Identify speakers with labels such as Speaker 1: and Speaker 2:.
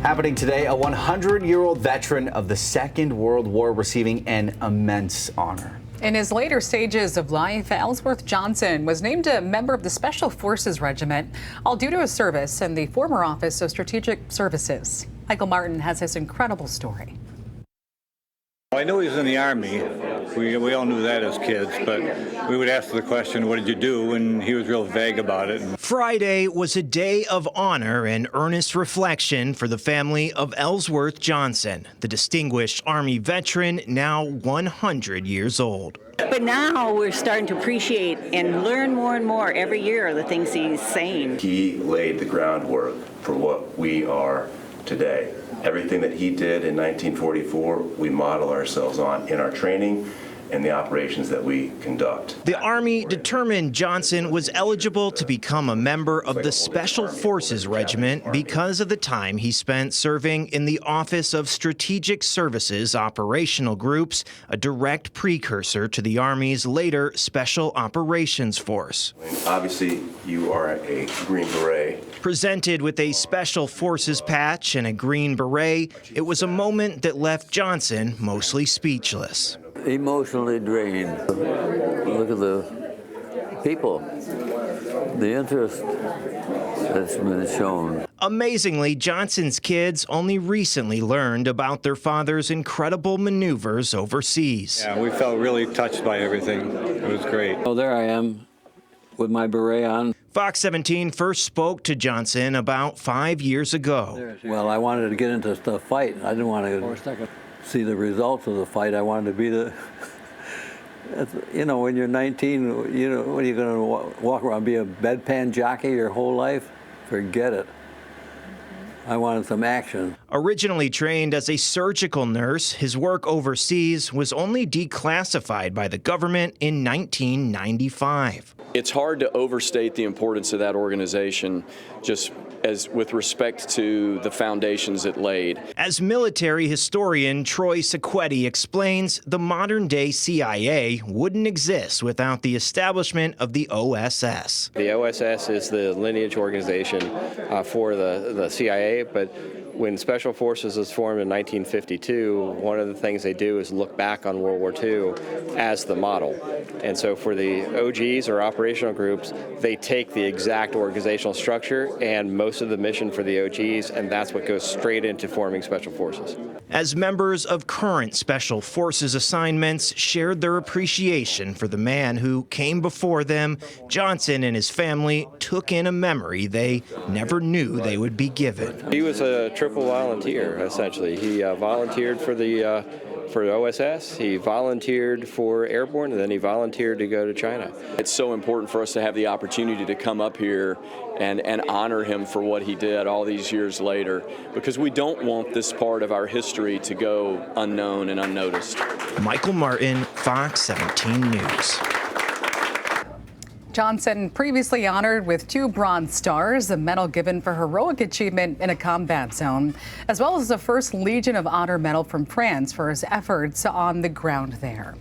Speaker 1: Happening today, a 100-year-old veteran of the Second World War receiving an immense honor.
Speaker 2: In his later stages of life, Ellsworth Johnson was named a member of the Special Forces Regiment, all due to his service in the former Office of Strategic Services. Michael Martin has this incredible story.
Speaker 3: I knew he was in the Army. We all knew that as kids, but we would ask the question, what did you do? And he was real vague about it.
Speaker 4: Friday was a day of honor and earnest reflection for the family of Ellsworth Johnson, the distinguished Army veteran, now 100 years old.
Speaker 5: But now we're starting to appreciate and learn more and more every year the things he's saying.
Speaker 6: He laid the groundwork for what we are today. Everything that he did in 1944, we model ourselves on in our training and the operations that we conduct.
Speaker 4: The Army determined Johnson was eligible to become a member of the Special Forces Regiment because of the time he spent serving in the Office of Strategic Services Operational Groups, a direct precursor to the Army's later Special Operations Force.
Speaker 6: Obviously, you are a Green Beret.
Speaker 4: Presented with a Special Forces patch and a Green Beret, it was a moment that left Johnson mostly speechless.
Speaker 7: Emotionally drained. Look at the people, the interest that's been shown.
Speaker 4: Amazingly, Johnson's kids only recently learned about their father's incredible maneuvers overseas.
Speaker 3: Yeah, we felt really touched by everything. It was great.
Speaker 7: Oh, there I am with my beret on.
Speaker 4: Fox 17 first spoke to Johnson about 5 years ago.
Speaker 7: Well, I wanted to get into the fight. I didn't want to see the results of the fight. I wanted to be the, you know, when you're 19, you know, what are you going to walk around, be a bedpan jockey your whole life? Forget it. I wanted some action.
Speaker 4: Originally trained as a surgical nurse, his work overseas was only declassified by the government in 1995.
Speaker 8: It's hard to overstate the importance of that organization, just as with respect to the foundations it laid.
Speaker 4: As military historian Troy Sequetti explains, the modern-day CIA wouldn't exist without the establishment of the OSS.
Speaker 9: The OSS is the lineage organization for the CIA, but when Special Forces was formed in 1952, one of the things they do is look back on World War II as the model. And so for the OGs, or operational groups, they take the exact organizational structure and most of the mission for the OGs, and that's what goes straight into forming Special Forces.
Speaker 4: As members of current Special Forces assignments shared their appreciation for the man who came before them, Johnson and his family took in a memory they never knew they would be given.
Speaker 9: He was a triple volunteer, essentially. He volunteered for the OSS, he volunteered for Airborne, and then he volunteered to go to China.
Speaker 8: It's so important for us to have the opportunity to come up here and honor him for what he did all these years later, because we don't want this part of our history to go unknown and unnoticed.
Speaker 4: Michael Martin, Fox 17 News.
Speaker 2: Johnson previously honored with 2 Bronze Stars, a medal given for heroic achievement in a combat zone, as well as the first Legion of Honor medal from France for his efforts on the ground there.